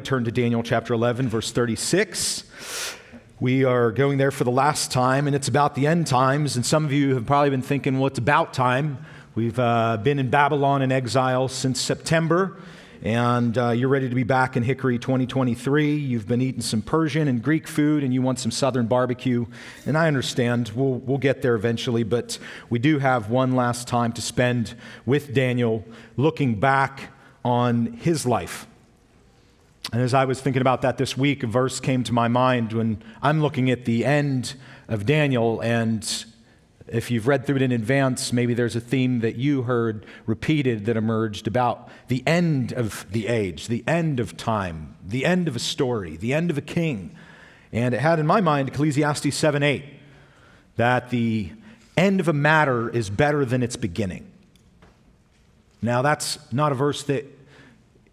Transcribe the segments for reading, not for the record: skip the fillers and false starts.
Turn to Daniel chapter 11, verse 36. We are going there for the last time, and it's about the end times. And some of you have probably been thinking, well, it's about time. We've been in Babylon in exile since September, and you're ready to be back in Hickory 2023. You've been eating some Persian and Greek food, and you want some Southern barbecue. And I understand. We'll get there eventually, but we do have one last time to spend with Daniel, looking back on his life. And as I was thinking about that this week, a verse came to my mind when I'm looking at the end of Daniel. And if you've read through it in advance, maybe there's a theme that you heard repeated that emerged about the end of the age, the end of time, the end of a story, the end of a king. And it had in my mind Ecclesiastes 7:8, that the end of a matter is better than its beginning. Now, that's not a verse that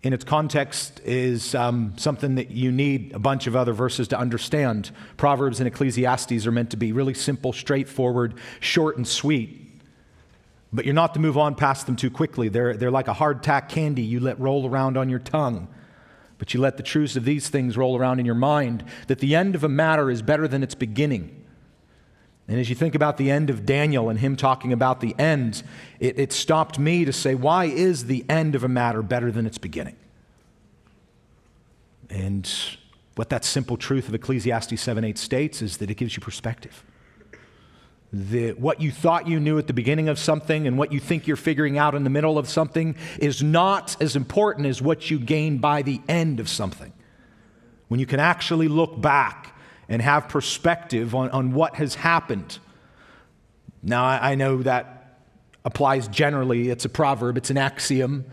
in its context is something that you need a bunch of other verses to understand. Proverbs and Ecclesiastes are meant to be really simple, straightforward, short and sweet. But you're not to move on past them too quickly. They're like a hardtack candy you let roll around on your tongue. But you let the truths of these things roll around in your mind, that the end of a matter is better than its beginning. And as you think about the end of Daniel and him talking about the end, it stopped me to say, why is the end of a matter better than its beginning? And what that simple truth of Ecclesiastes 7:8 states is that it gives you perspective. What you thought you knew at the beginning of something and what you think you're figuring out in the middle of something is not as important as what you gain by the end of something. When you can actually look back and have perspective on what has happened. Now, I know that applies generally. It's a proverb. It's an axiom.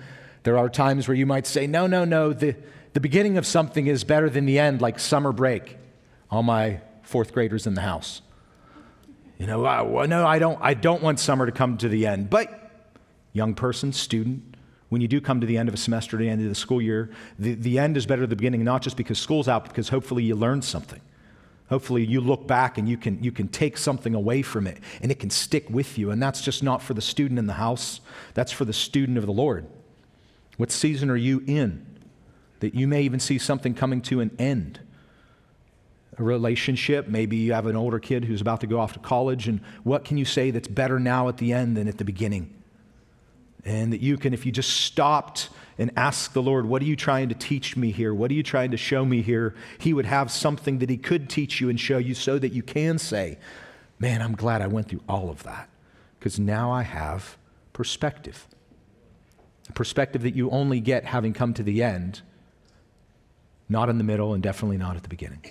There are times where you might say, no, the beginning of something is better than the end, like summer break. All my fourth graders in the house. No, I don't want summer to come to the end. But young person, student, when you do come to the end of a semester, the end of the school year, the end is better than the beginning, not just because school's out, but because hopefully you learned something. Hopefully you look back and you can take something away from it and it can stick with you. And that's just not for the student in the house. That's for the student of the Lord. What season are you in that you may even see something coming to an end? A relationship, maybe you have an older kid who's about to go off to college, and what can you say that's better now at the end than at the beginning? And that you can, if you just stopped and asked the Lord, what are you trying to teach me here? What are you trying to show me here? He would have something that he could teach you and show you so that you can say, man, I'm glad I went through all of that because now I have perspective. A perspective that you only get having come to the end, not in the middle and definitely not at the beginning.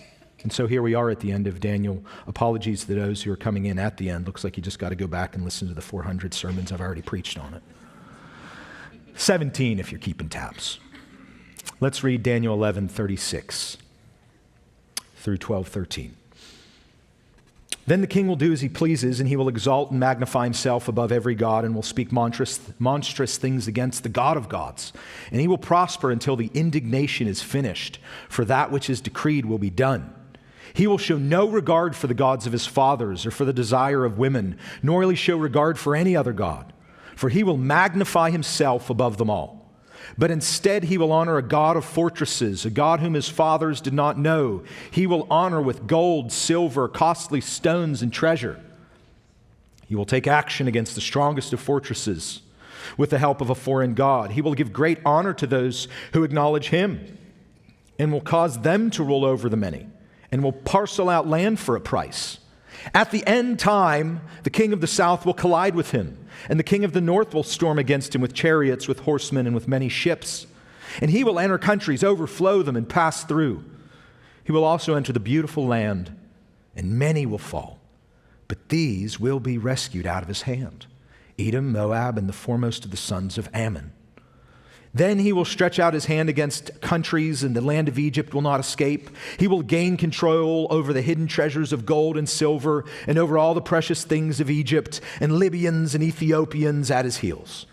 And so here we are at the end of Daniel. Apologies to those who are coming in at the end. Looks like you just got to go back and listen to the 400 sermons I've already preached on it. 17 if you're keeping tabs. Let's read Daniel 11:36 through 12:13. Then the king will do as he pleases, and he will exalt and magnify himself above every god, and will speak monstrous things against the God of gods. And he will prosper until the indignation is finished, for that which is decreed will be done. He will show no regard for the gods of his fathers or for the desire of women, nor will he show regard for any other god. For he will magnify himself above them all. But instead he will honor a God of fortresses, a God whom his fathers did not know. He will honor with gold, silver, costly stones, and treasure. He will take action against the strongest of fortresses with the help of a foreign god. He will give great honor to those who acknowledge him and will cause them to rule over the many and will parcel out land for a price. At the end time, the king of the south will collide with him, and the king of the north will storm against him with chariots, with horsemen, and with many ships. And he will enter countries, overflow them, and pass through. He will also enter the beautiful land, and many will fall. But these will be rescued out of his hand: Edom, Moab, and the foremost of the sons of Ammon. Then he will stretch out his hand against countries, and the land of Egypt will not escape. He will gain control over the hidden treasures of gold and silver, and over all the precious things of Egypt, and Libyans and Ethiopians at his heels.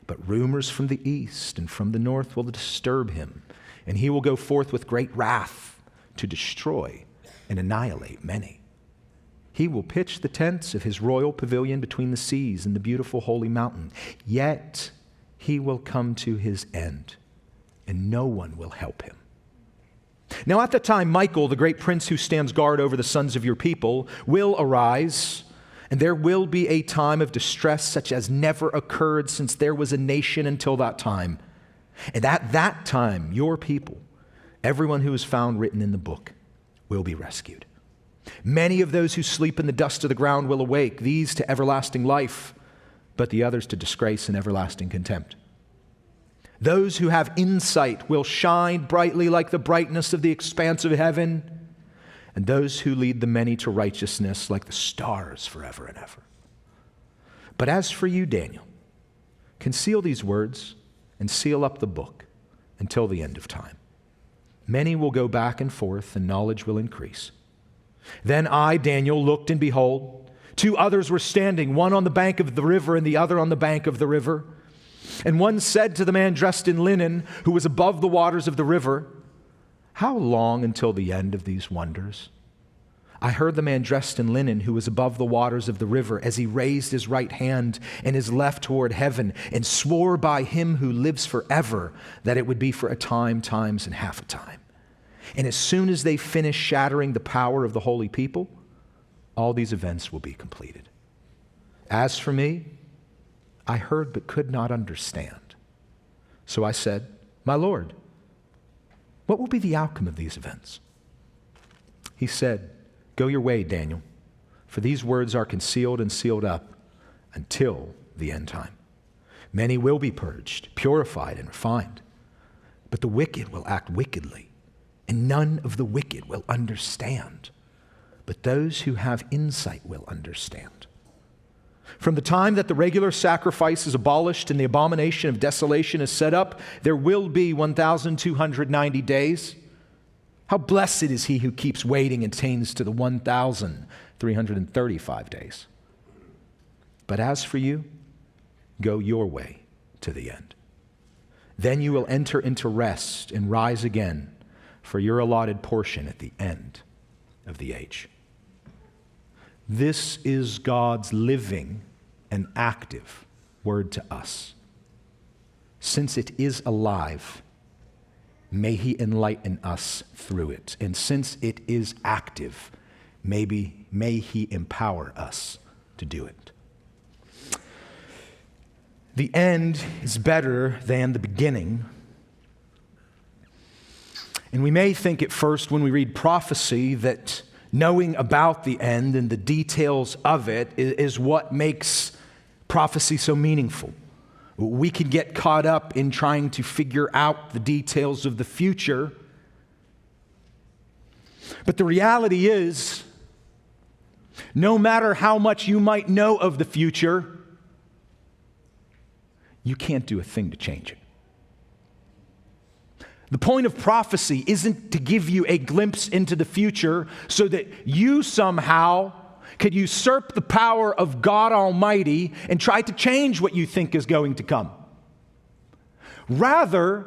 But rumors from the east and from the north will disturb him, and he will go forth with great wrath to destroy and annihilate many. He will pitch the tents of his royal pavilion between the seas and the beautiful holy mountain. Yet he will come to his end, and no one will help him. Now at the time, Michael, the great prince who stands guard over the sons of your people, will arise, and there will be a time of distress such as never occurred since there was a nation until that time. And at that time, your people, everyone who is found written in the book, will be rescued. Many of those who sleep in the dust of the ground will awake, these to everlasting life, but the others to disgrace and everlasting contempt. Those who have insight will shine brightly like the brightness of the expanse of heaven, and those who lead the many to righteousness like the stars forever and ever. But as for you, Daniel, conceal these words and seal up the book until the end of time. Many will go back and forth, and knowledge will increase. Then I, Daniel, looked, and behold, two others were standing, one on the bank of the river and the other on the bank of the river. And one said to the man dressed in linen, who was above the waters of the river, "How long until the end of these wonders?" I heard the man dressed in linen, who was above the waters of the river, as he raised his right hand and his left toward heaven, and swore by him who lives forever that it would be for a time, times, and half a time. And as soon as they finish shattering the power of the holy people, all these events will be completed. As for me, I heard but could not understand. So I said, "My Lord, what will be the outcome of these events?" He said, "Go your way, Daniel, for these words are concealed and sealed up until the end time. Many will be purged, purified, and refined, but the wicked will act wickedly, and none of the wicked will understand, but those who have insight will understand. From the time that the regular sacrifice is abolished and the abomination of desolation is set up, there will be 1,290 days. How blessed is he who keeps waiting and attains to the 1,335 days. But as for you, go your way to the end. Then you will enter into rest and rise again for your allotted portion at the end of the age." This is God's living and active word to us. Since it is alive, may he enlighten us through it. And since it is active, may he empower us to do it. The end is better than the beginning. And we may think at first when we read prophecy that knowing about the end and the details of it is what makes prophecy so meaningful. We can get caught up in trying to figure out the details of the future. But the reality is, no matter how much you might know of the future, you can't do a thing to change it. The point of prophecy isn't to give you a glimpse into the future so that you somehow could usurp the power of God Almighty and try to change what you think is going to come. Rather,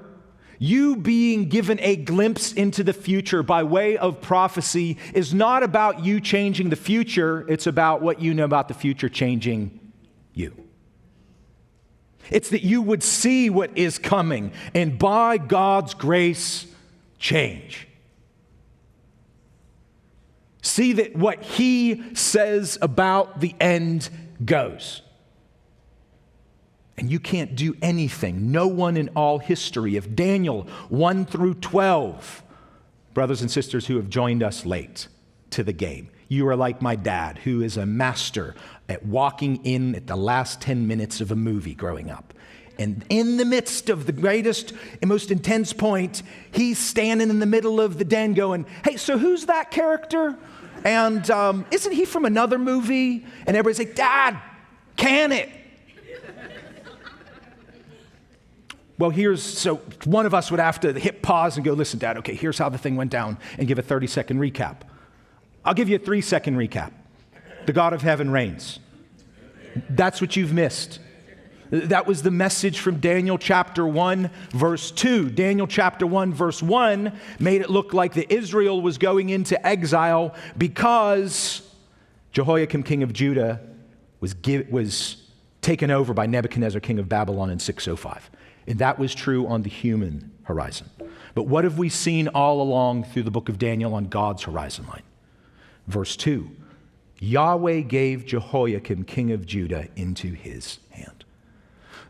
you being given a glimpse into the future by way of prophecy is not about you changing the future, it's about what you know about the future changing you. It's that you would see what is coming and by God's grace, change. See that what he says about the end goes. And you can't do anything. No one in all history of Daniel 1 through 12, brothers and sisters who have joined us late to the game, you are like my dad, who is a master at walking in at the last 10 minutes of a movie growing up. And in the midst of the greatest and most intense point, he's standing in the middle of the den going, "Hey, so who's that character? And isn't he from another movie?" And everybody's like, "Dad, can it?" Well, so one of us would have to hit pause and go, "Listen, Dad, okay, here's how the thing went down," and give a 30-second recap. I'll give you a 3-second recap. The God of heaven reigns. That's what you've missed. That was the message from Daniel chapter 1, verse 2. Daniel chapter 1, verse 1 made it look like that Israel was going into exile because Jehoiakim, king of Judah, was taken over by Nebuchadnezzar, king of Babylon in 605. And that was true on the human horizon. But what have we seen all along through the book of Daniel on God's horizon line? Verse 2, Yahweh gave Jehoiakim, king of Judah, into his hand.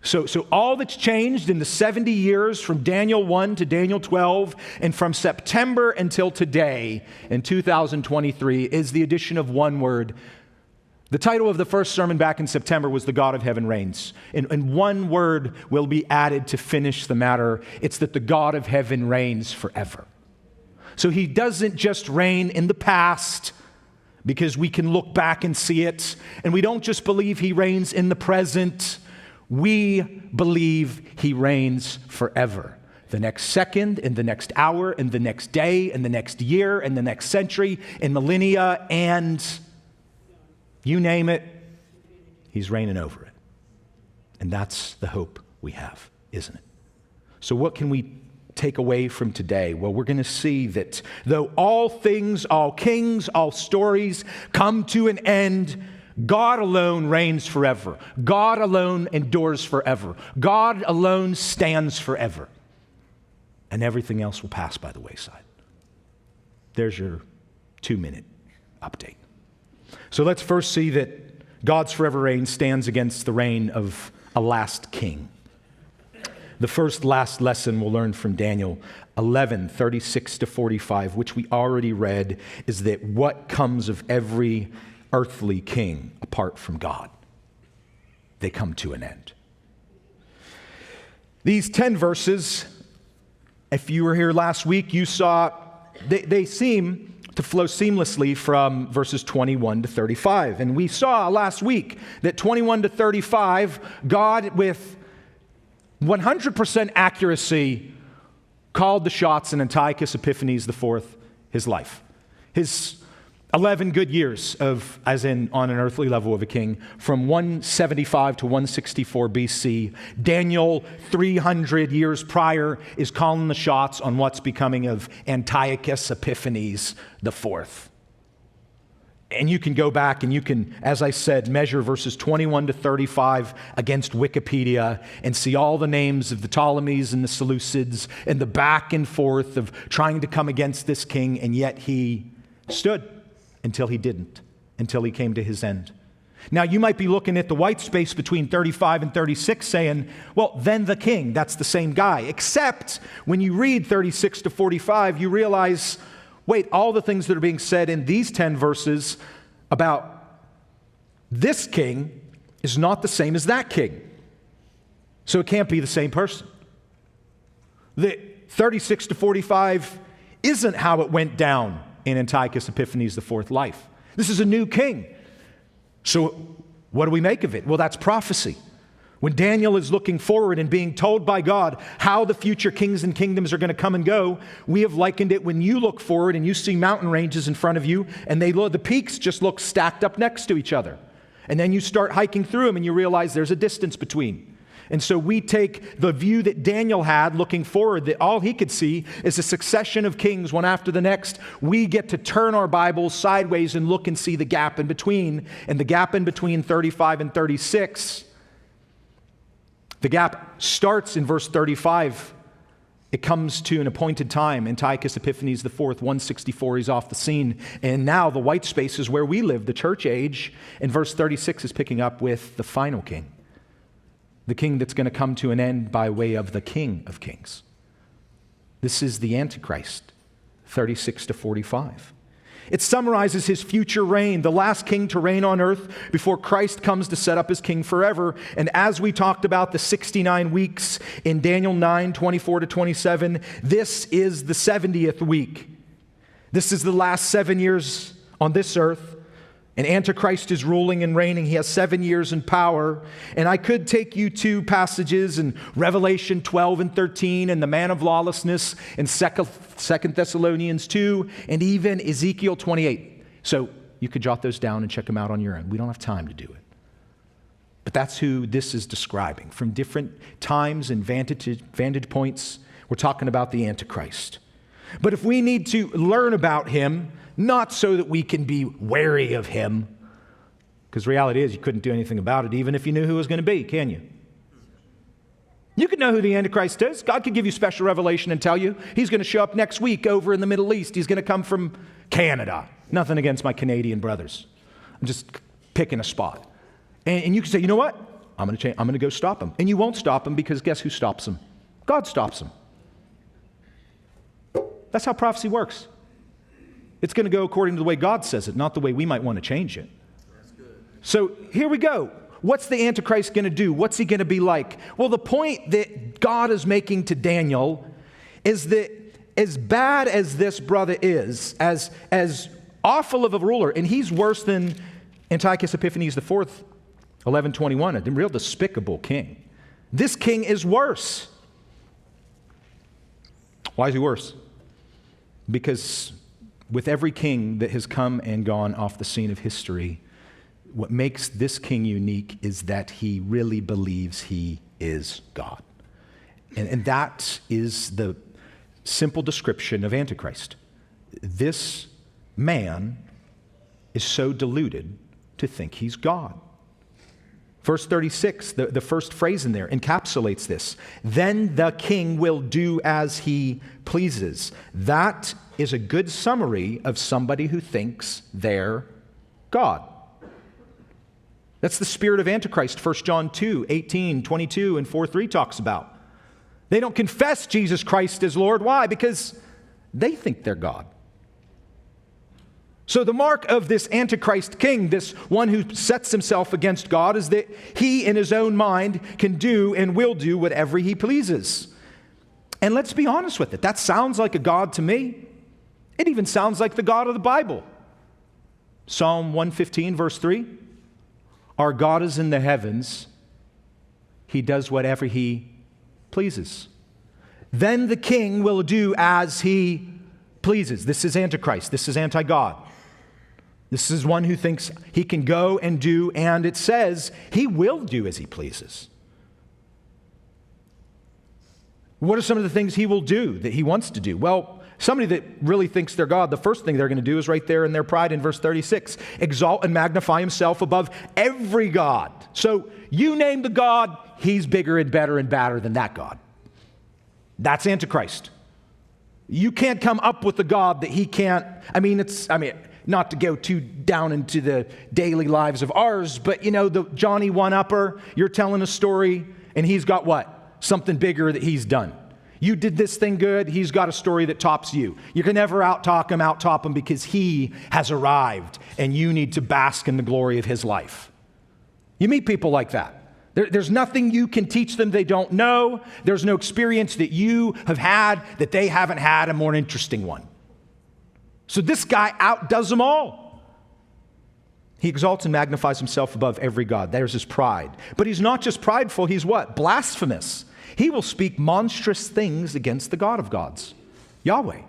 So all that's changed in the 70 years from Daniel 1 to Daniel 12 and from September until today in 2023 is the addition of one word. The title of the first sermon back in September was The God of Heaven Reigns. And one word will be added to finish the matter. It's that the God of heaven reigns forever. So he doesn't just reign in the past because we can look back and see it. And we don't just believe he reigns in the present. We believe he reigns forever. The next second, and the next hour, and the next day, and the next year, and the next century, and millennia, and you name it, he's reigning over it. And that's the hope we have, isn't it? So what can we take away from today? Well, we're going to see that though all things, all kings, all stories come to an end, God alone reigns forever. God alone endures forever. God alone stands forever. And everything else will pass by the wayside. There's your 2-minute update. So let's first see that God's forever reign stands against the reign of a last king. The last lesson we'll learn from Daniel 11, 36 to 45, which we already read, is that what comes of every earthly king apart from God? They come to an end. These 10 verses, if you were here last week, you saw they seem to flow seamlessly from verses 21 to 35. And we saw last week that 21 to 35, God with 100% accuracy called the shots in Antiochus Epiphanes IV, his life. His 11 good years of, as in on an earthly level of a king, from 175 to 164 BC. Daniel, 300 years prior, is calling the shots on what's becoming of Antiochus Epiphanes IV. And you can go back and you can, as I said, measure verses 21 to 35 against Wikipedia and see all the names of the Ptolemies and the Seleucids and the back and forth of trying to come against this king, and yet he stood until he didn't, until he came to his end. Now, you might be looking at the white space between 35 and 36 saying, well, then the king, that's the same guy. Except when you read 36 to 45, you realize, wait, all the things that are being said in these 10 verses about this king is not the same as that king. So it can't be the same person. The 36 to 45 isn't how it went down in Antiochus Epiphanes IV's life. This is a new king. So what do we make of it? Well, that's prophecy. When Daniel is looking forward and being told by God how the future kings and kingdoms are going to come and go, we have likened it when you look forward and you see mountain ranges in front of you and the peaks just look stacked up next to each other. And then you start hiking through them and you realize there's a distance between. And so we take the view that Daniel had looking forward, that all he could see is a succession of kings, one after the next. We get to turn our Bibles sideways and look and see the gap in between. And the gap in between 35 and 36, the gap starts in verse 35. It comes to an appointed time. Antiochus Epiphanes IV, 164, he's off the scene. And now the white space is where we live, the church age. And verse 36 is picking up with the final king. The king that's going to come to an end by way of the King of Kings. This is the Antichrist, 36 to 45. It summarizes his future reign, the last king to reign on earth before Christ comes to set up his king forever. And as we talked about the 69 weeks in Daniel 9, 24 to 27, this is the 70th week. This is the last 7 years on this earth. And Antichrist is ruling and reigning. He has 7 years in power. And I could take you to passages in Revelation 12 and 13 and the man of lawlessness in 2 Thessalonians 2 and even Ezekiel 28. So you could jot those down and check them out on your own. We don't have time to do it. But that's who this is describing. From different times and vantage points, we're talking about the Antichrist. But if we need to learn about him, not so that we can be wary of him, because reality is you couldn't do anything about it even if you knew who it was going to be, can you? You could know who the Antichrist is. God could give you special revelation and tell you he's going to show up next week over in the Middle East. He's going to come from Canada. Nothing against my Canadian brothers. I'm just picking a spot. And you can say, you know what? I'm going to go stop him. And you won't stop him because guess who stops him? God stops him. That's how prophecy works. It's going to go according to the way God says it, not the way we might want to change it. That's good. So here we go. What's the Antichrist going to do? What's he going to be like? Well, the point that God is making to Daniel is that as bad as this brother is, as awful of a ruler, and he's worse than Antiochus Epiphanes IV, 1121, a real despicable king. This king is worse. Why is he worse? Because with every king that has come and gone off the scene of history, what makes this king unique is that he really believes he is God. And that is the simple description of Antichrist. This man is so deluded to think he's God. Verse 36, the first phrase in there encapsulates this. Then the king will do as he pleases. That is a good summary of somebody who thinks they're God. That's the spirit of Antichrist, 1 John 2, 18, 22, and 4:3 talks about. They don't confess Jesus Christ as Lord. Why? Because they think they're God. So the mark of this Antichrist king, this one who sets himself against God, is that he in his own mind can do and will do whatever he pleases. And let's be honest with it. That sounds like a God to me. It even sounds like the God of the Bible. Psalm 115, verse 3. Our God is in the heavens. He does whatever he pleases. Then the king will do as he pleases. This is Antichrist. This is anti-God. This is one who thinks he can go and do, and it says he will do as he pleases. What are some of the things he will do that he wants to do? Well, somebody that really thinks they're God, the first thing they're going to do is right there in their pride in verse 36. Exalt and magnify himself above every God. So you name the God, he's bigger and better and badder than that God. That's Antichrist. You can't come up with a God that he can't. Not to go too down into the daily lives of ours, but the Johnny one-upper, you're telling a story and he's got what? Something bigger that he's done. You did this thing good, he's got a story that tops you. You can never out-top him because he has arrived and you need to bask in the glory of his life. You meet people like that. There's nothing you can teach them they don't know. There's no experience that you have had that they haven't had, a more interesting one. So this guy outdoes them all. He exalts and magnifies himself above every God. There's his pride. But he's not just prideful, he's what? Blasphemous. He will speak monstrous things against the God of gods, Yahweh.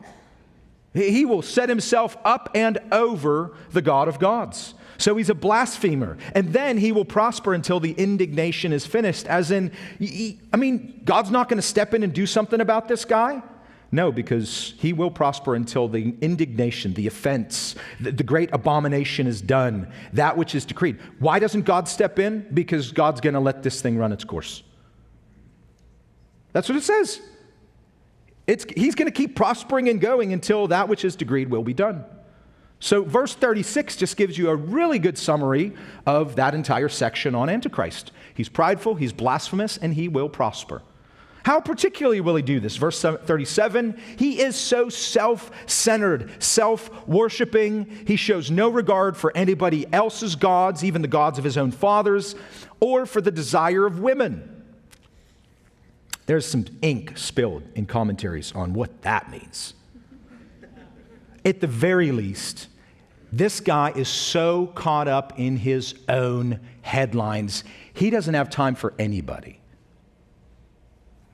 He will set himself up and over the God of gods. So he's a blasphemer. And then he will prosper until the indignation is finished. As in, God's not going to step in and do something about this guy? No, because he will prosper until the indignation, the offense, the great abomination is done, that which is decreed. Why doesn't God step in? Because God's going to let this thing run its course. That's what it says. He's going to keep prospering and going until that which is decreed will be done. So verse 36 just gives you a really good summary of that entire section on Antichrist. He's prideful, he's blasphemous, and he will prosper. How particularly will he do this? Verse 37, he is so self-centered, self-worshiping. He shows no regard for anybody else's gods, even the gods of his own fathers, or for the desire of women. There's some ink spilled in commentaries on what that means. At the very least, this guy is so caught up in his own headlines, he doesn't have time for anybody.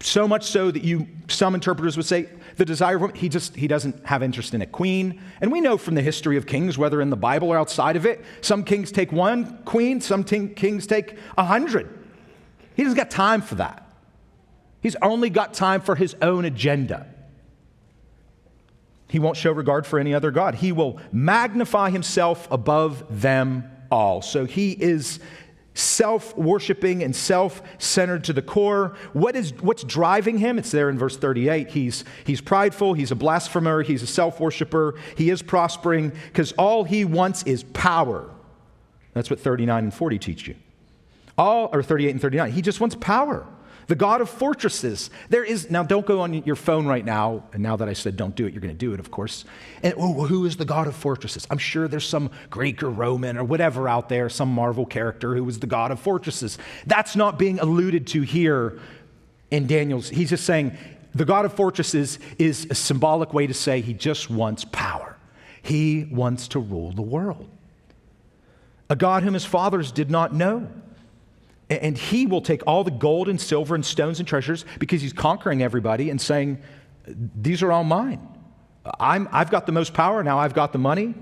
So much so that some interpreters would say the desire of women, he doesn't have interest in a queen. And we know from the history of kings, whether in the Bible or outside of it, some kings take one queen, some kings take 100. He doesn't got time for that. He's only got time for his own agenda. He won't show regard for any other god. He will magnify himself above them all. So he is self-worshiping and self-centered to the core. What's driving him? It's there in verse 38. He's prideful, he's a blasphemer, he's a self-worshiper, he is prospering because all he wants is power. That's what 39 and 40 teach you. Or 38 and 39. He just wants power. The God of fortresses. Now don't go on your phone right now, and now that I said don't do it, you're going to do it, of course. And who is the God of fortresses? I'm sure there's some Greek or Roman or whatever out there, some Marvel character who was the God of fortresses. That's not being alluded to here in Daniel's. He's just saying the God of fortresses is a symbolic way to say he just wants power. He wants to rule the world. A God whom his fathers did not know. And he will take all the gold and silver and stones and treasures because he's conquering everybody and saying, these are all mine. I've got the most power, now I've got the money.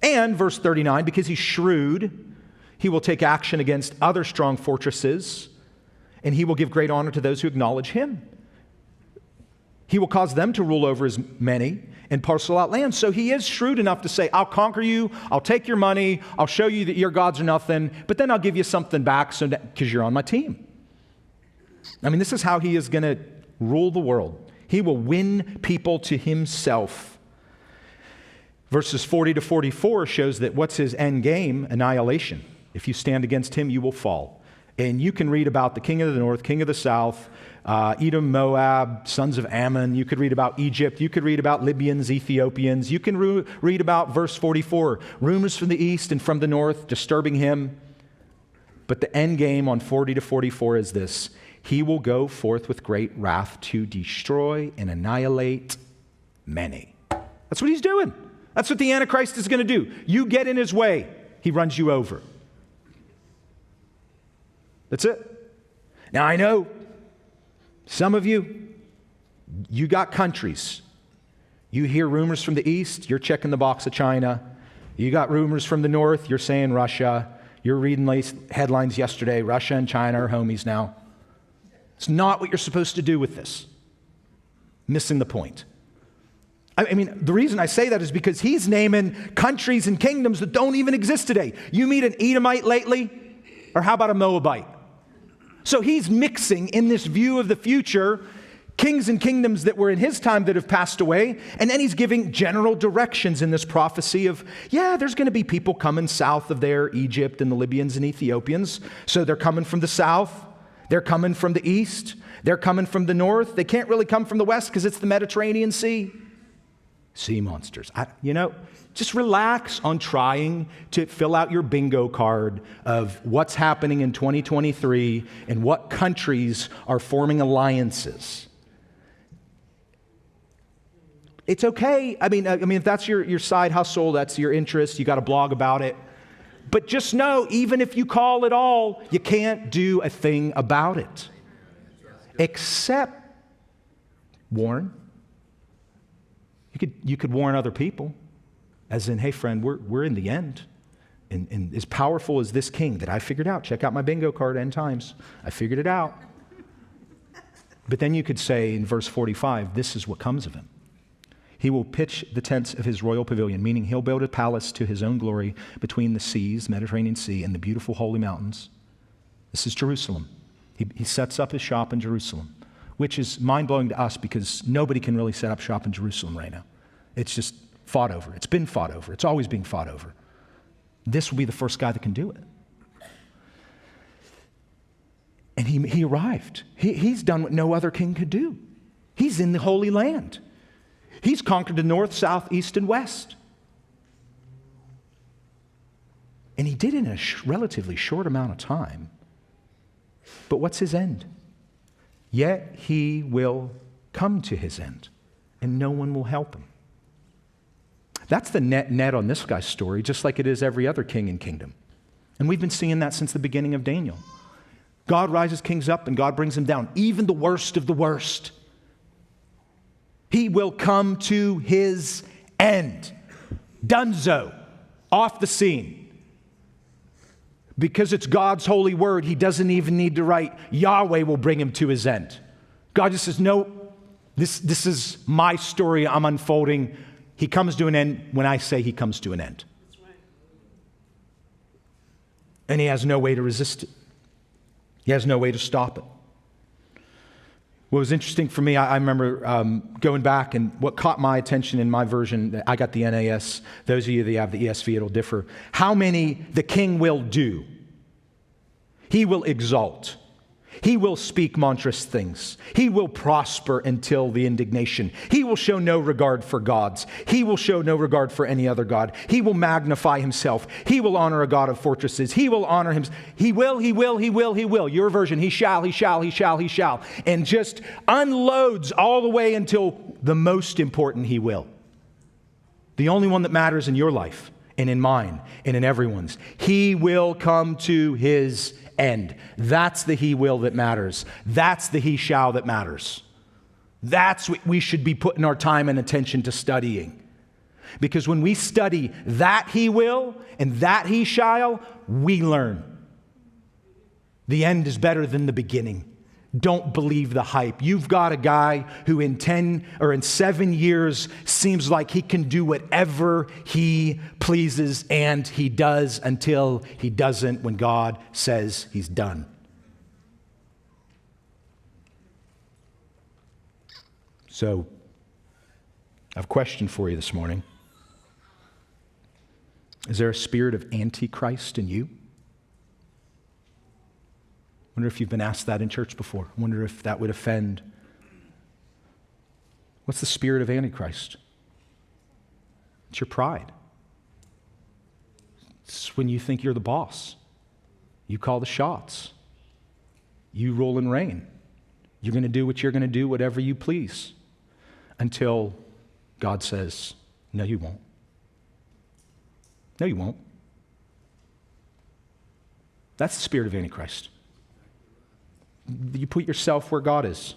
And verse 39, because he's shrewd, he will take action against other strong fortresses, and he will give great honor to those who acknowledge him. He will cause them to rule over as many and parcel out land. So he is shrewd enough to say, I'll conquer you, I'll take your money, I'll show you that your gods are nothing, but then I'll give you something back because you're on my team. I mean, this is how he is going to rule the world. He will win people to himself. Verses 40 to 44 shows that what's his end game? Annihilation. If you stand against him, you will fall. And you can read about the king of the north, king of the south, Edom, Moab, sons of Ammon. You could read about Egypt. You could read about Libyans, Ethiopians. You can read about verse 44, rumors from the east and from the north disturbing him. But the end game on 40 to 44 is this. He will go forth with great wrath to destroy and annihilate many. That's what he's doing. That's what the Antichrist is going to do. You get in his way, he runs you over. That's it. Now I know some of you got countries. You hear rumors from the east, you're checking the box of China. You got rumors from the north, you're saying Russia. You're reading headlines yesterday, Russia and China are homies now. It's not what you're supposed to do with this. Missing the point. I mean, the reason I say that is because he's naming countries and kingdoms that don't even exist today. You meet an Edomite lately? Or how about a Moabite? So he's mixing in this view of the future kings and kingdoms that were in his time that have passed away, and then he's giving general directions in this prophecy of, there's going to be people coming south of there, Egypt and the Libyans and Ethiopians. So they're coming from the south, they're coming from the east, they're coming from the north. They can't really come from the west because it's the Mediterranean Sea. Sea monsters. Just relax on trying to fill out your bingo card of what's happening in 2023 and what countries are forming alliances. It's okay. I mean, if that's your side hustle, that's your interest, you got a blog about it. But just know, even if you call it all, you can't do a thing about it. Except warn. You could warn other people. As in, hey friend, we're in the end. And as powerful as this king that I figured out, check out my bingo card end times. I figured it out. But then you could say in verse 45, this is what comes of him. He will pitch the tents of his royal pavilion, meaning he'll build a palace to his own glory between the seas, Mediterranean Sea, and the beautiful holy mountains. This is Jerusalem. He sets up his shop in Jerusalem, which is mind-blowing to us because nobody can really set up shop in Jerusalem right now. It's just fought over. It's been fought over. It's always being fought over. This will be the first guy that can do it. And he arrived. He's done what no other king could do. He's in the Holy Land. He's conquered the north, south, east, and west. And he did it in a relatively short amount of time. But what's his end? Yet he will come to his end, and no one will help him. That's the net on this guy's story, just like it is every other king and kingdom. And we've been seeing that since the beginning of Daniel. God rises kings up and God brings them down, even the worst of the worst. He will come to his end. Dunzo, off the scene. Because it's God's holy word, he doesn't even need to write, Yahweh will bring him to his end. God just says, no, this is my story I'm unfolding. He comes to an end when I say he comes to an end. And he has no way to resist it. He has no way to stop it. What was interesting for me, I remember going back, and what caught my attention in my version, I got the NAS. Those of you that have the ESV, it'll differ. How many the king will do. He will exalt. He will speak monstrous things. He will prosper until the indignation. He will show no regard for gods. He will show no regard for any other god. He will magnify himself. He will honor a God of fortresses. He will honor him. He will. Your version, he shall. And just unloads all the way until the most important he will. The only one that matters in your life and in mine and in everyone's. He will come to his end. That's the he will that matters. That's the he shall that matters. That's what we should be putting our time and attention to studying. Because when we study that he will and that he shall, we learn. The end is better than the beginning. Don't believe the hype. You've got a guy who in 7 years seems like he can do whatever he pleases, and he does until he doesn't when God says he's done. So, I have a question for you this morning. Is there a spirit of Antichrist in you? I wonder if you've been asked that in church before. I wonder if that would offend. What's the spirit of Antichrist? It's your pride. It's when you think you're the boss. You call the shots. You rule and reign. You're going to do what you're going to do, whatever you please, until God says, no, you won't. No, you won't. That's the spirit of Antichrist. You put yourself where God is.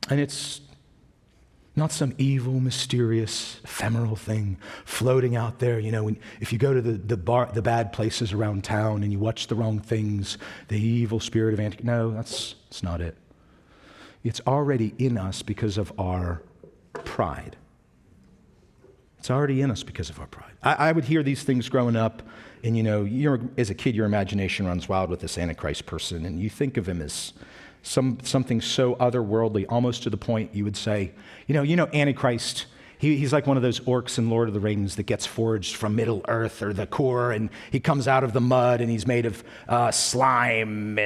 And it's not some evil, mysterious, ephemeral thing floating out there. You know, if you go to the bad places around town and you watch the wrong things, the evil spirit of Antichrist. No, that's not it. It's already in us because of our pride. It's already in us because of our pride. I would hear these things growing up, and as a kid, your imagination runs wild with this Antichrist person, and you think of him as something so otherworldly, almost to the point you would say, Antichrist, he's like one of those orcs in Lord of the Rings that gets forged from Middle Earth or the core, and he comes out of the mud, and he's made of slime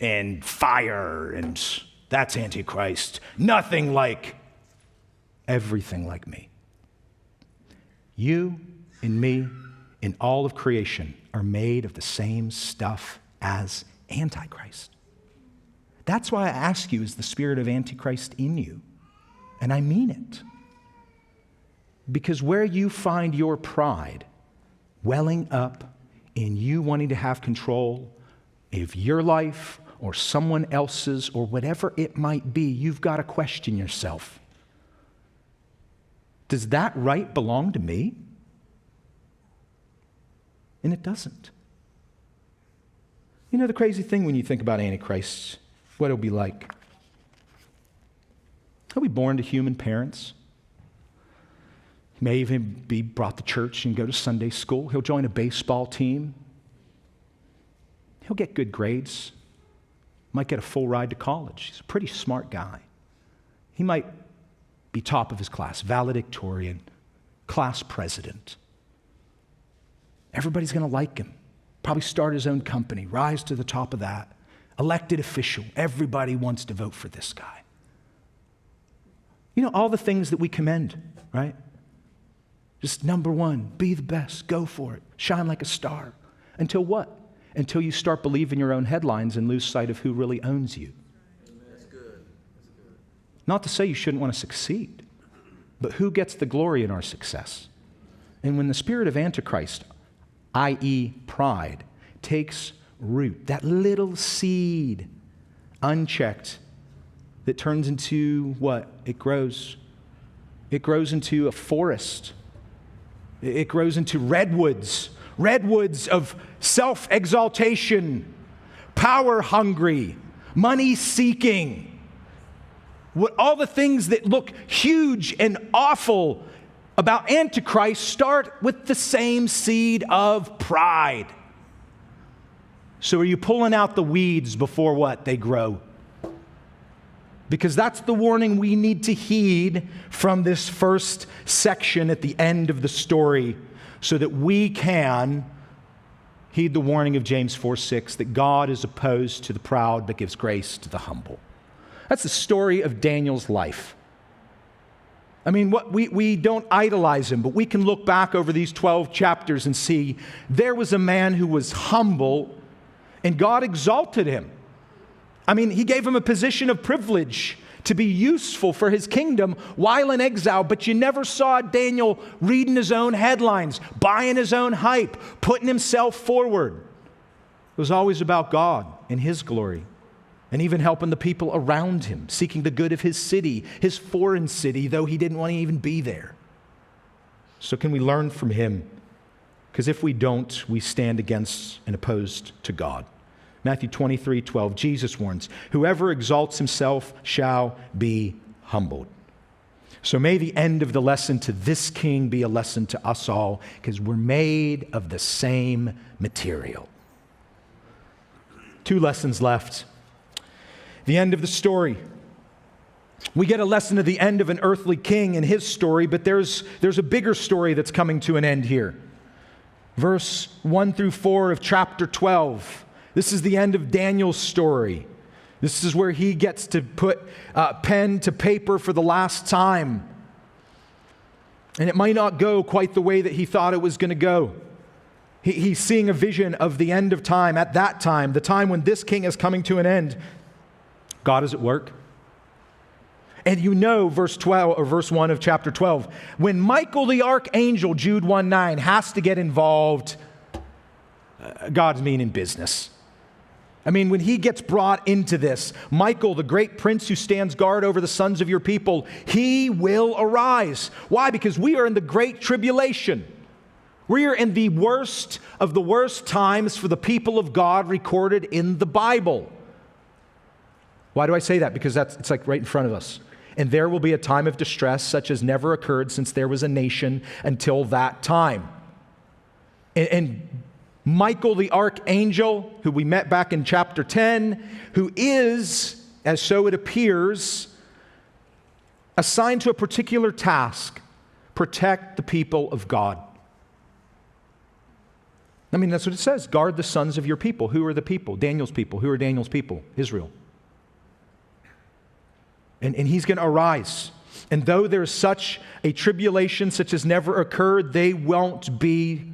and fire, and that's Antichrist. Nothing like, everything like me. You and me and all of creation are made of the same stuff as Antichrist. That's why I ask you, is the spirit of Antichrist in you? And I mean it. Because where you find your pride welling up in you wanting to have control of your life or someone else's or whatever it might be, you've got to question yourself. Does that right belong to me? And it doesn't. The crazy thing when you think about Antichrist, what it'll be like. He'll be born to human parents. He may even be brought to church and go to Sunday school. He'll join a baseball team. He'll get good grades. Might get a full ride to college. He's a pretty smart guy. He might be top of his class, valedictorian, class president. Everybody's going to like him. Probably start his own company, rise to the top of that. Elected official. Everybody wants to vote for this guy. All the things that we commend, right? Just number one, be the best, go for it, shine like a star. Until what? Until you start believing your own headlines and lose sight of who really owns you. That's good. Not to say you shouldn't want to succeed, but who gets the glory in our success? And when the spirit of Antichrist, i.e. pride, takes root, that little seed, unchecked, that turns into what? It grows. It grows into a forest. It grows into redwoods of self-exaltation, power-hungry, money-seeking. All the things that look huge and awful about Antichrist start with the same seed of pride. So are you pulling out the weeds before what? They grow? Because that's the warning we need to heed from this first section at the end of the story, so that we can heed the warning of James 4:6, that God is opposed to the proud but gives grace to the humble. That's the story of Daniel's life. I mean, we don't idolize him, but we can look back over these 12 chapters and see there was a man who was humble and God exalted him. I mean, he gave him a position of privilege to be useful for his kingdom while in exile, but you never saw Daniel reading his own headlines, buying his own hype, putting himself forward. It was always about God and his glory, and even helping the people around him, seeking the good of his city, his foreign city, though he didn't want to even be there. So can we learn from him? Because if we don't, we stand against and opposed to God. Matthew 23:12, Jesus warns, whoever exalts himself shall be humbled. So may the end of the lesson to this king be a lesson to us all, because we're made of the same material. 2 lessons left. The end of the story. We get a lesson at the end of an earthly king and his story, but there's a bigger story that's coming to an end here. Verse 1 through 4 of chapter 12. This is the end of Daniel's story. This is where he gets to put pen to paper for the last time. And it might not go quite the way that he thought it was going to go. He's seeing a vision of the end of time. At that time, the time when this king is coming to an end, God is at work. And you know, verse 12 or verse 1 of chapter 12, when Michael the archangel, Jude 1:9, has to get involved, God's meaning business. I mean, when he gets brought into this, Michael, the great prince who stands guard over the sons of your people, he will arise. Why? Because we are in the great tribulation. We are in the worst of the worst times for the people of God recorded in the Bible. Why do I say that? Because it's like right in front of us. And there will be a time of distress such as never occurred since there was a nation until that time. And Michael the archangel, who we met back in chapter 10, who is, as so it appears, assigned to a particular task, protect the people of God. I mean, that's what it says. Guard the sons of your people. Who are the people? Daniel's people. Who are Daniel's people? Israel. And he's going to arise. And though there's such a tribulation such as never occurred, they won't be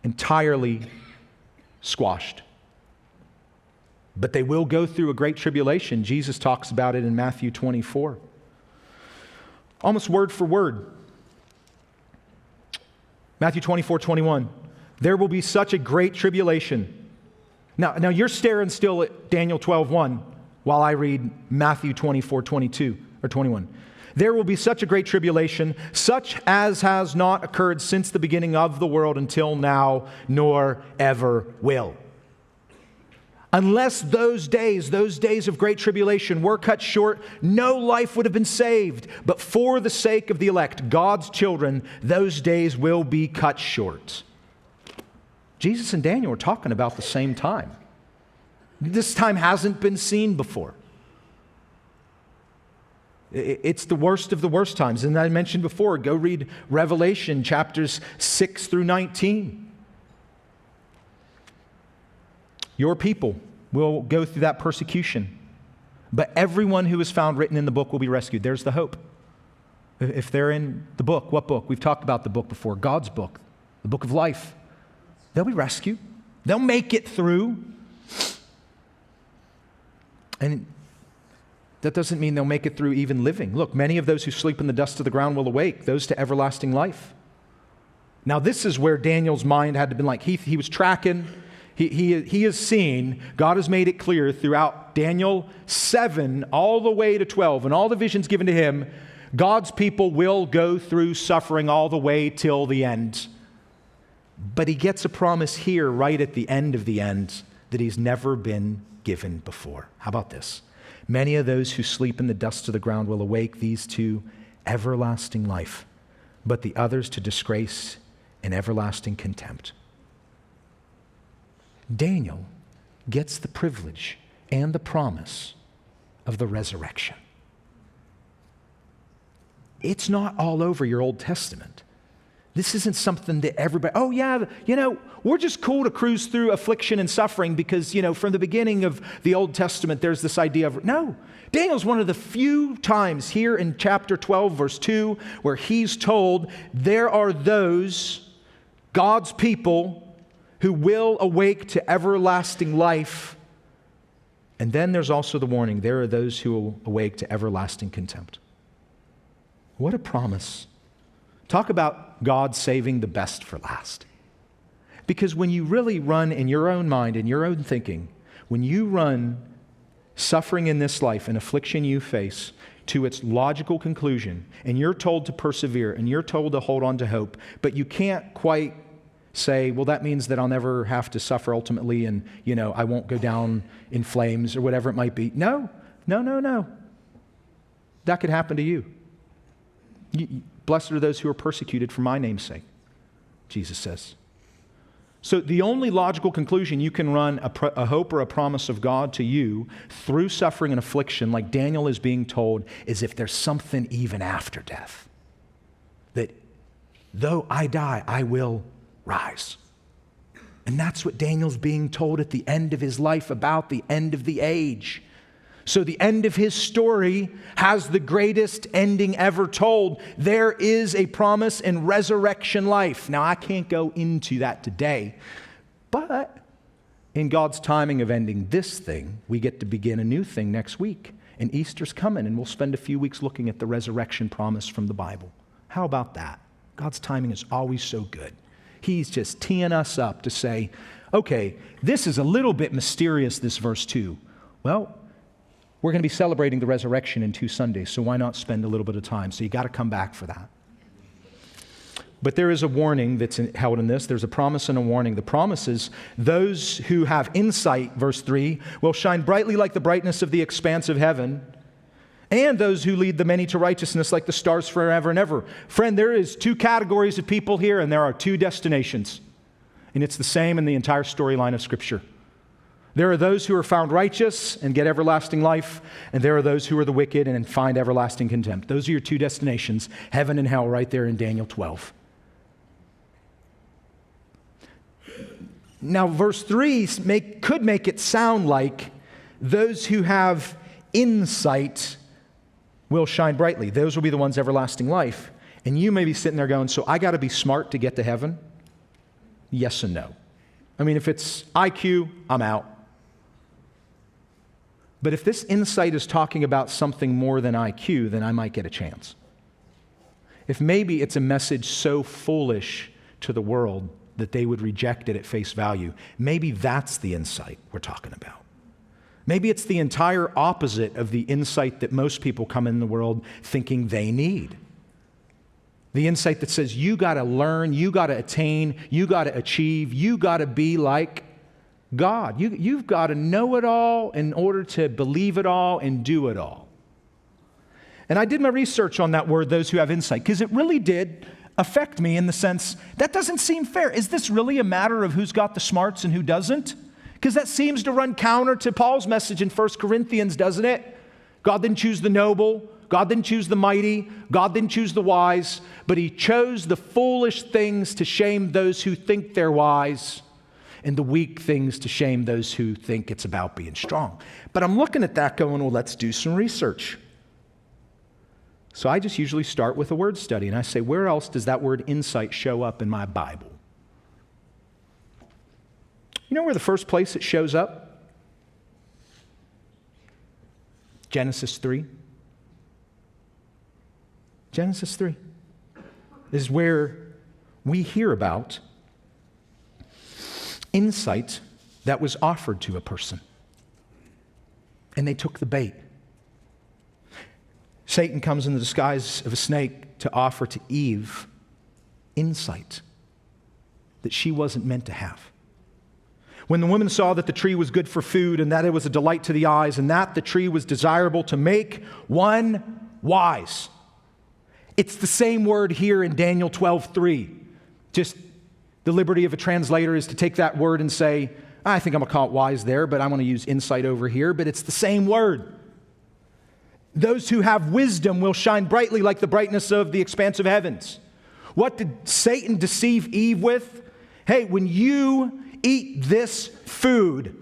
entirely squashed. But they will go through a great tribulation. Jesus talks about it in Matthew 24. Almost word for word. Matthew 24:21. There will be such a great tribulation. Now you're staring still at Daniel 12:1 while I read Matthew 24:22 or 21. There will be such a great tribulation, such as has not occurred since the beginning of the world until now, nor ever will. Unless those days of great tribulation were cut short, no life would have been saved. But for the sake of the elect, God's children, those days will be cut short. Jesus and Daniel are talking about the same time. This time hasn't been seen before. It's the worst of the worst times. And I mentioned before, go read Revelation chapters 6 through 19. Your people will go through that persecution, but everyone who is found written in the book will be rescued. There's the hope. If they're in the book, what book? We've talked about the book before, God's book, the book of life. They'll be rescued. They'll make it through. And that doesn't mean they'll make it through even living. Look, many of those who sleep in the dust of the ground will awake, those to everlasting life. Now, this is where Daniel's mind had to be like, he was tracking. He has seen, God has made it clear throughout Daniel 7 all the way to 12 and all the visions given to him, God's people will go through suffering all the way till the end. But he gets a promise here right at the end of the end that he's never been given before. How about this? Many of those who sleep in the dust of the ground will awake, these to everlasting life. but the others to disgrace and everlasting contempt. Daniel gets the privilege and the promise of the resurrection. It's not all over your Old Testament. This isn't something that everybody, oh yeah, we're just cool to cruise through affliction and suffering because, from the beginning of the Old Testament, there's this idea of, no. Daniel's one of the few times here in chapter 12, verse 2, where he's told there are those, God's people, who will awake to everlasting life. And then there's also the warning, there are those who will awake to everlasting contempt. What a promise. Talk about God saving the best for last. Because when you really run in your own mind, in your own thinking, when you run suffering in this life and affliction you face to its logical conclusion, and you're told to persevere, and you're told to hold on to hope, but you can't quite say, well, that means that I'll never have to suffer ultimately, and, I won't go down in flames or whatever it might be. No. That could happen to you. Blessed are those who are persecuted for my name's sake, Jesus says. So the only logical conclusion you can run a hope or a promise of God to you through suffering and affliction, like Daniel is being told, is if there's something even after death. That though I die, I will rise. And that's what Daniel's being told at the end of his life about the end of the age. So the end of his story has the greatest ending ever told. There is a promise in resurrection life. Now, I can't go into that today, but in God's timing of ending this thing, we get to begin a new thing next week. And Easter's coming, and we'll spend a few weeks looking at the resurrection promise from the Bible. How about that? God's timing is always so good. He's just teeing us up to say, okay, this is a little bit mysterious, this verse 2. Well, we're going to be celebrating the resurrection in 2 Sundays, so why not spend a little bit of time? So you got to come back for that. But there is a warning that's held in this. There's a promise and a warning. The promise is those who have insight, verse 3, will shine brightly like the brightness of the expanse of heaven, and those who lead the many to righteousness like the stars forever and ever. Friend, there is 2 categories of people here, and there are 2 destinations. And it's the same in the entire storyline of Scripture. There are those who are found righteous and get everlasting life, and there are those who are the wicked and find everlasting contempt. Those are your 2 destinations, heaven and hell, right there in Daniel 12. Now, verse 3 could make it sound like those who have insight will shine brightly. Those will be the ones everlasting life. And you may be sitting there going, so I got to be smart to get to heaven? Yes and no. I mean, if it's IQ, I'm out. But if this insight is talking about something more than IQ, then I might get a chance. If maybe it's a message so foolish to the world that they would reject it at face value, maybe that's the insight we're talking about. Maybe it's the entire opposite of the insight that most people come in the world thinking they need. The insight that says you got to learn, you got to attain, you got to achieve, you got to be like God. You've got to know it all in order to believe it all and do it all. And I did my research on that word, those who have insight, because it really did affect me in the sense, that doesn't seem fair. Is this really a matter of who's got the smarts and who doesn't? Because that seems to run counter to Paul's message in 1 Corinthians, doesn't it? God didn't choose the noble. God didn't choose the mighty. God didn't choose the wise. But He chose the foolish things to shame those who think they're wise, and the weak things to shame those who think it's about being strong. But I'm looking at that going, well, let's do some research. So I just usually start with a word study, and I say, where else does that word insight show up in my Bible? You know where the first place it shows up? Genesis 3. Genesis 3 is where we hear about insight that was offered to a person. And they took the bait. Satan comes in the disguise of a snake to offer to Eve insight that she wasn't meant to have. When the woman saw that the tree was good for food and that it was a delight to the eyes and that the tree was desirable to make one wise, It's the same word here in Daniel 12:3. Just the liberty of a translator is to take that word and say, I think I'm going to call it wise there, but I'm going to use insight over here. But it's the same word. Those who have wisdom will shine brightly like the brightness of the expanse of heavens. What did Satan deceive Eve with? Hey, when you eat this food,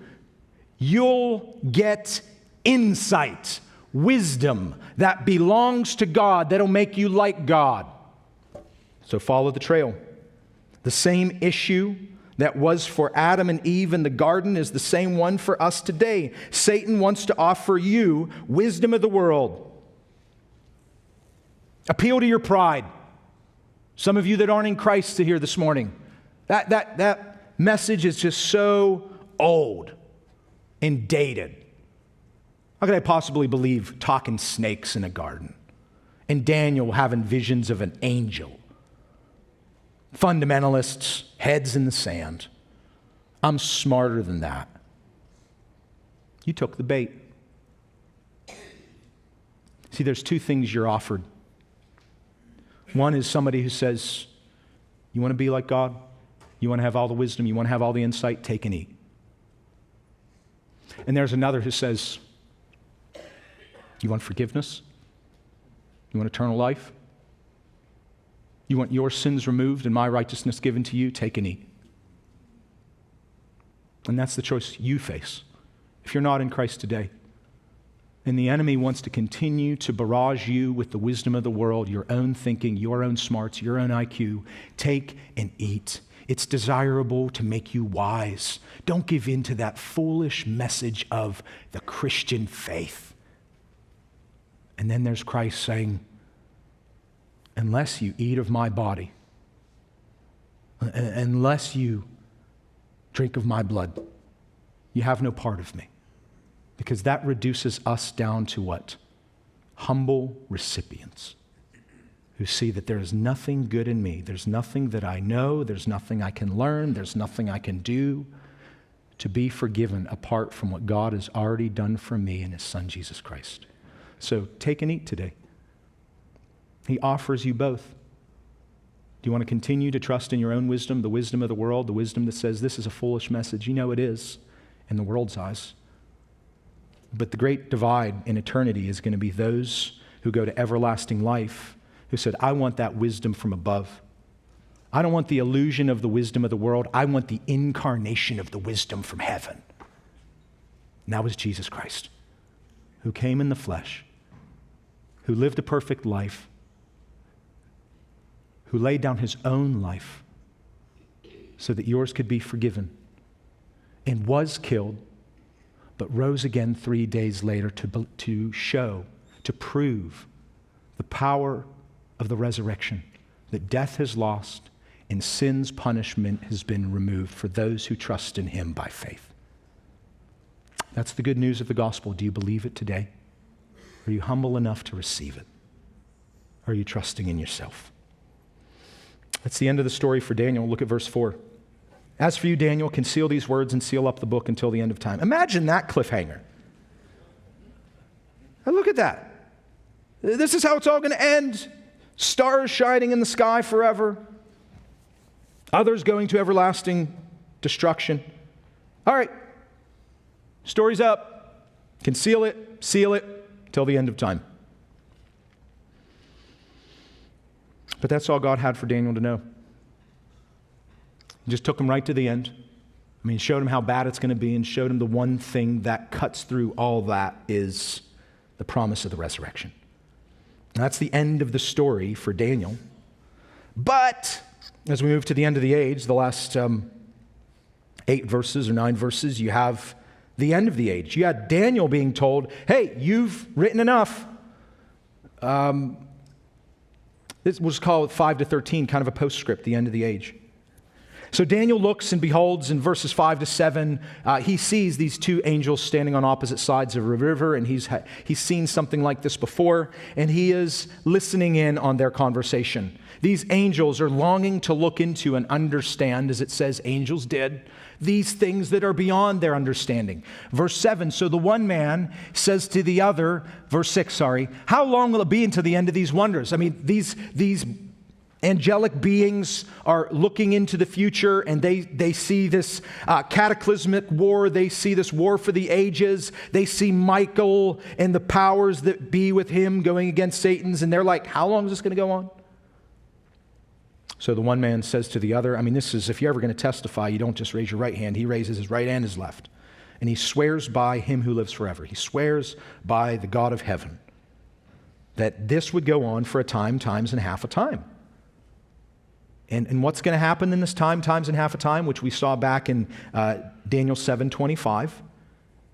you'll get insight, wisdom that belongs to God, that'll make you like God. So follow the trail. The same issue that was for Adam and Eve in the garden is the same one for us today. Satan wants to offer you wisdom of the world. Appeal to your pride. Some of you that aren't in Christ to hear this morning, that message is just so old and dated. How could I possibly believe talking snakes in a garden? And Daniel having visions of an angel. Fundamentalists, heads in the sand. I'm smarter than that. You took the bait. See, there's two things you're offered. One is somebody who says, you want to be like God? You want to have all the wisdom? You want to have all the insight? Take and eat. And there's another who says, you want forgiveness? You want eternal life? You want your sins removed and my righteousness given to you? Take and eat. And that's the choice you face if you're not in Christ today. And the enemy wants to continue to barrage you with the wisdom of the world, your own thinking, your own smarts, your own IQ. Take and eat. It's desirable to make you wise. Don't give in to that foolish message of the Christian faith. And then there's Christ saying, unless you eat of my body, unless you drink of my blood, you have no part of me. Because that reduces us down to what? Humble recipients who see that there is nothing good in me. There's nothing that I know. There's nothing I can learn. There's nothing I can do to be forgiven apart from what God has already done for me in His Son, Jesus Christ. So take and eat today. He offers you both. Do you want to continue to trust in your own wisdom, the wisdom of the world, the wisdom that says this is a foolish message? You know it is in the world's eyes. But the great divide in eternity is going to be those who go to everlasting life, who said, I want that wisdom from above. I don't want the illusion of the wisdom of the world. I want the incarnation of the wisdom from heaven. And that was Jesus Christ, who came in the flesh, who lived a perfect life, who laid down His own life so that yours could be forgiven, and was killed, but rose again 3 days later to show, to prove the power of the resurrection, that death has lost and sin's punishment has been removed for those who trust in Him by faith. That's the good news of the gospel. Do you believe it today? Are you humble enough to receive it? Or are you trusting in yourself? That's the end of the story for Daniel. Look at verse 4. As for you, Daniel, conceal these words and seal up the book until the end of time. Imagine that cliffhanger. Now look at that. This is how it's all going to end. Stars shining in the sky forever. Others going to everlasting destruction. All right. Story's up. Conceal it, seal it, till the end of time. But that's all God had for Daniel to know. He just took him right to the end. I mean, showed him how bad it's going to be and showed him the one thing that cuts through all that is the promise of the resurrection. And that's the end of the story for Daniel. But as we move to the end of the age, the last 8 verses or 9 verses, you have the end of the age. You had Daniel being told, hey, you've written enough. This was called 5 to 13, kind of a postscript, the end of the age. So Daniel looks and beholds in verses 5 to 7, he sees these two angels standing on opposite sides of a river, and he's seen something like this before, and he is listening in on their conversation. These angels are longing to look into and understand, as it says angels did, these things that are beyond their understanding. Verse 7, so the one man says to the other, verse 6, sorry, how long will it be until the end of these wonders? I mean, these angelic beings are looking into the future, and they see this cataclysmic war. They see this war for the ages. They see Michael and the powers that be with him going against Satan's, and they're like, how long is this going to go on? So the one man says to the other, I mean, this is, if you're ever going to testify, you don't just raise your right hand. He raises his right and his left. And he swears by him who lives forever. He swears by the God of heaven that this would go on for a time, times, and half a time. And what's going to happen in this time, times, and half a time, which we saw back in Daniel 7:25,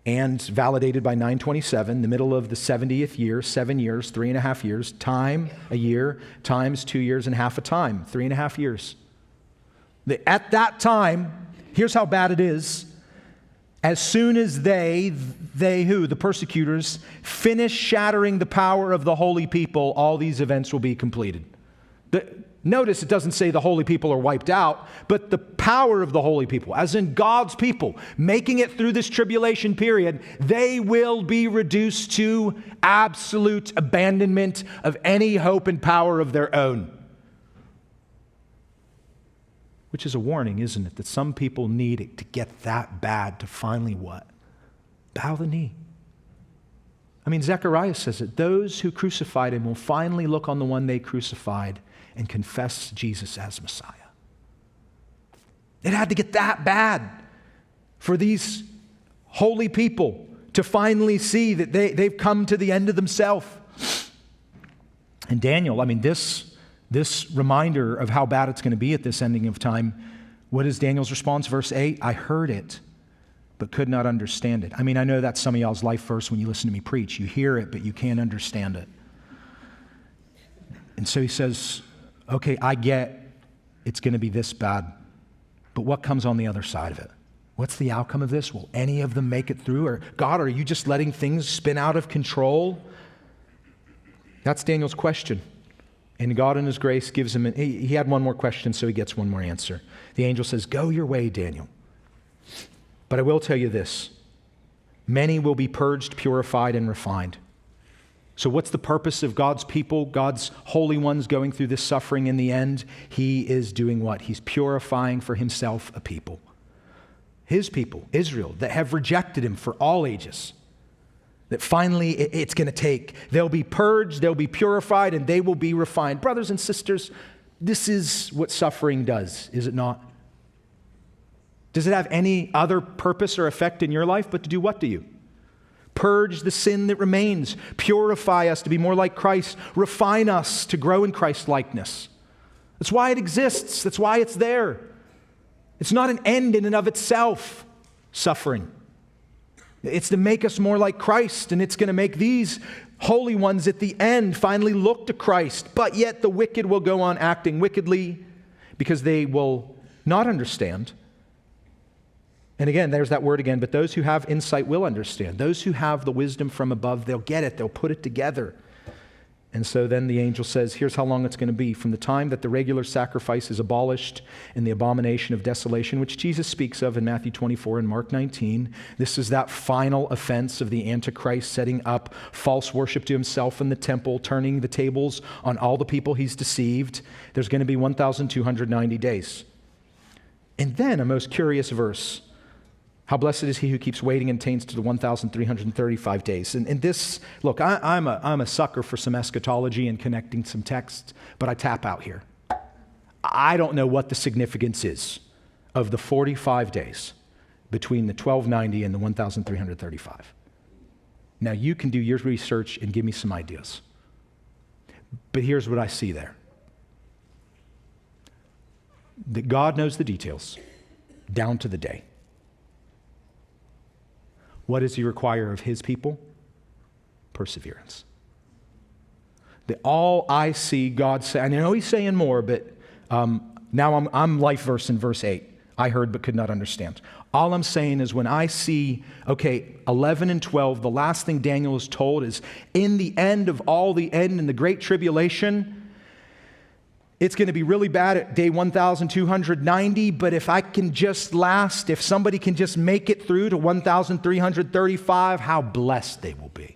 and validated by 9:27, the middle of the 70th year, 7 years, 3.5 years, time, a year, times 2 years and half a time, 3.5 years. At that time, here's how bad it is. As soon as they who, the persecutors, finish shattering the power of the holy people, all these events will be completed. Notice it doesn't say the holy people are wiped out, but the power of the holy people, as in God's people, making it through this tribulation period, they will be reduced to absolute abandonment of any hope and power of their own. Which is a warning, isn't it? That some people need it to get that bad to finally what? Bow the knee. I mean, Zechariah says it. Those who crucified him will finally look on the one they crucified and confess Jesus as Messiah. It had to get that bad for these holy people to finally see that they've come to the end of themselves. And Daniel, I mean, this reminder of how bad it's going to be at this ending of time, what is Daniel's response? Verse 8, I heard it, but could not understand it. I mean, I know that's some of y'all's life verse when you listen to me preach. You hear it, but you can't understand it. And so he says, okay, I get it's going to be this bad, but what comes on the other side of it? What's the outcome of this? Will any of them make it through? Or God, are you just letting things spin out of control? That's Daniel's question. And God in his grace gives him, he had one more question, so he gets one more answer. The angel says, go your way, Daniel. But I will tell you this, many will be purged, purified, and refined. So what's the purpose of God's people, God's holy ones going through this suffering in the end? He is doing what? He's purifying for himself a people. His people, Israel, that have rejected him for all ages. That finally it's going to take. They'll be purged, they'll be purified, and they will be refined. Brothers and sisters, this is what suffering does, is it not? Does it have any other purpose or effect in your life but to do what to you? Purge the sin that remains. Purify us to be more like Christ. Refine us to grow in Christ's likeness. That's why it exists. That's why it's there. It's not an end in and of itself, suffering. It's to make us more like Christ, and it's going to make these holy ones at the end finally look to Christ. But yet the wicked will go on acting wickedly because they will not understand. And again, there's that word again, but those who have insight will understand. Those who have the wisdom from above, they'll get it. They'll put it together. And so then the angel says, here's how long it's going to be. From the time that the regular sacrifice is abolished and the abomination of desolation, which Jesus speaks of in Matthew 24 and Mark 19. This is that final offense of the Antichrist setting up false worship to himself in the temple, turning the tables on all the people he's deceived. There's going to be 1,290 days. And then a most curious verse. How blessed is he who keeps waiting and attains to the 1,335 days. And this, look, I'm a sucker for some eschatology and connecting some texts, but I tap out here. I don't know what the significance is of the 45 days between the 1,290 and the 1,335. Now, you can do your research and give me some ideas. But here's what I see there. That God knows the details, down to the day. What does he require of his people? Perseverance. That all I see God say, I know he's saying more, but now I'm life verse in verse 8. I heard but could not understand. All I'm saying is when I see, 11 and 12, the last thing Daniel is told is in the end of all the end in the great tribulation, it's going to be really bad at day 1,290, but if I can just last, if somebody can just make it through to 1,335, how blessed they will be.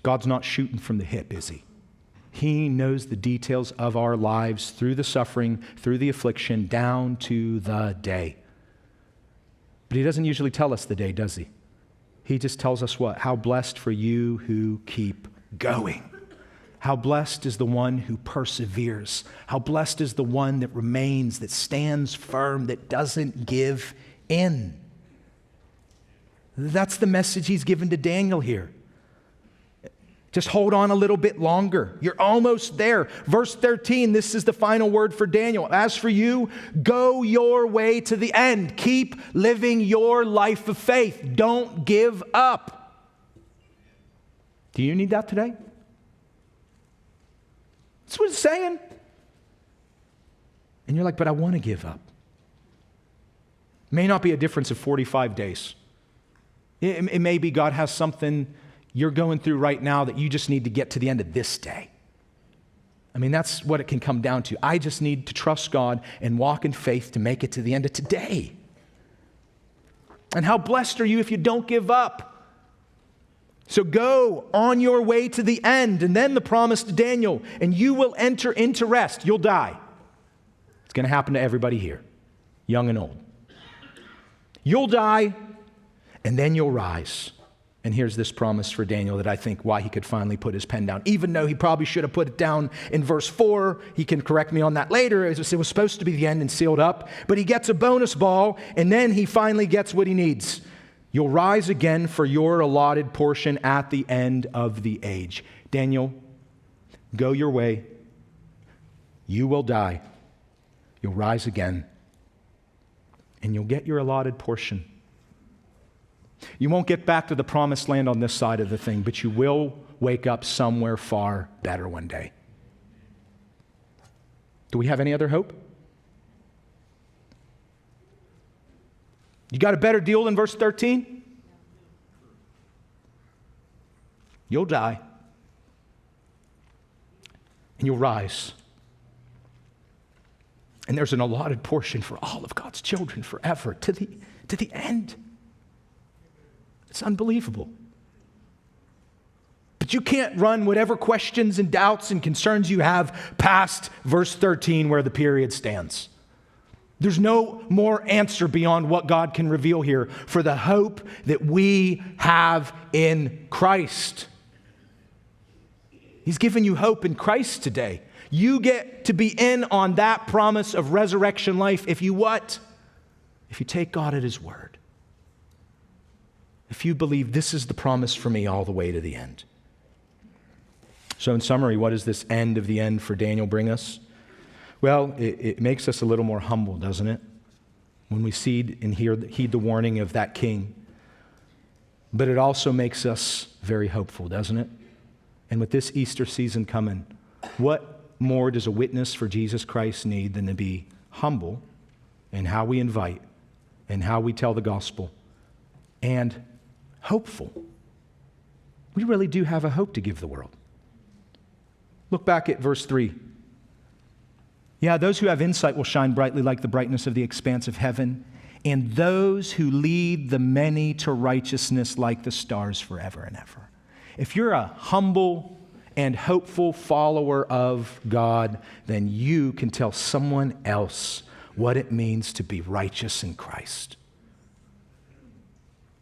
God's not shooting from the hip, is he? He knows the details of our lives through the suffering, through the affliction, down to the day. But he doesn't usually tell us the day, does he? He just tells us what? How blessed for you who keep going. How blessed is the one who perseveres. How blessed is the one that remains, that stands firm, that doesn't give in. That's the message he's given to Daniel here. Just hold on a little bit longer. You're almost there. Verse 13, this is the final word for Daniel. As for you, go your way to the end. Keep living your life of faith. Don't give up. Do you need that today? That's what it's saying. And you're like, but I want to give up. May not be a difference of 45 days. It may be God has something you're going through right now that you just need to get to the end of this day. I mean, that's what it can come down to. I just need to trust God and walk in faith to make it to the end of today. And how blessed are you if you don't give up? So go on your way to the end. And then the promise to Daniel, and you will enter into rest. You'll die. It's going to happen to everybody here, young and old. You'll die, and then you'll rise. And here's this promise for Daniel that I think why he could finally put his pen down. Even though he probably should have put it down in verse 4, he can correct me on that later. It was supposed to be the end and sealed up. But he gets a bonus ball, and then he finally gets what he needs. You'll rise again for your allotted portion at the end of the age. Daniel, go your way. You will die. You'll rise again. And you'll get your allotted portion. You won't get back to the promised land on this side of the thing, but you will wake up somewhere far better one day. Do we have any other hope? You got a better deal than verse 13? You'll die. And you'll rise. And there's an allotted portion for all of God's children forever, to the end. It's unbelievable. But you can't run whatever questions and doubts and concerns you have past verse 13 where the period stands. There's no more answer beyond what God can reveal here for the hope that we have in Christ. He's given you hope in Christ today. You get to be in on that promise of resurrection life if you what? If you take God at his word. If you believe this is the promise for me all the way to the end. So in summary, what does this end of the end for Daniel bring us? Well, it makes us a little more humble, doesn't it? When we see and heed the warning of that king. But it also makes us very hopeful, doesn't it? And with this Easter season coming, what more does a witness for Jesus Christ need than to be humble in how we invite and how we tell the gospel and hopeful? We really do have a hope to give the world. Look back at verse 3. Yeah, those who have insight will shine brightly like the brightness of the expanse of heaven, and those who lead the many to righteousness like the stars forever and ever. If you're a humble and hopeful follower of God, then you can tell someone else what it means to be righteous in Christ.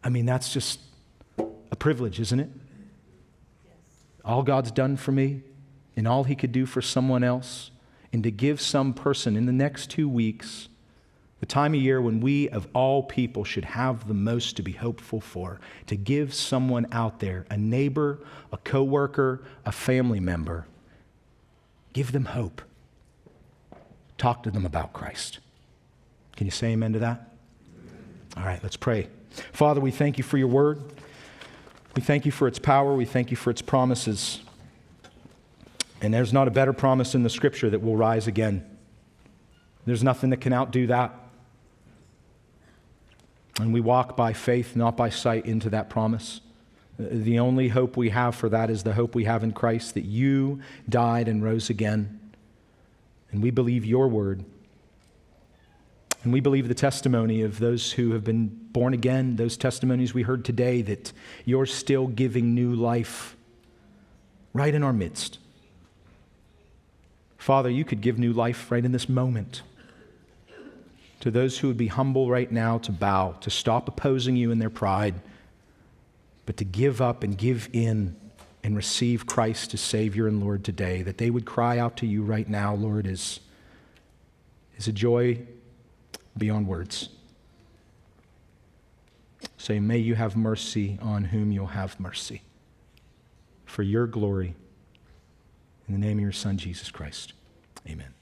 I mean, that's just a privilege, isn't it? All God's done for me and all he could do for someone else, and to give some person in the next 2 weeks, the time of year when we of all people should have the most to be hopeful for, to give someone out there, a neighbor, a coworker, a family member, give them hope. Talk to them about Christ. Can you say amen to that? All right, let's pray. Father, we thank you for your word. We thank you for its power. We thank you for its promises. And there's not a better promise in the Scripture that we'll rise again. There's nothing that can outdo that. And we walk by faith, not by sight, into that promise. The only hope we have for that is the hope we have in Christ, that you died and rose again. And we believe your word. And we believe the testimony of those who have been born again, those testimonies we heard today, that you're still giving new life right in our midst. Father, you could give new life right in this moment to those who would be humble right now to bow, to stop opposing you in their pride, but to give up and give in and receive Christ as Savior and Lord today, that they would cry out to you right now, Lord, is a joy beyond words. Say, may you have mercy on whom you'll have mercy, for your glory. In the name of your Son, Jesus Christ. Amen.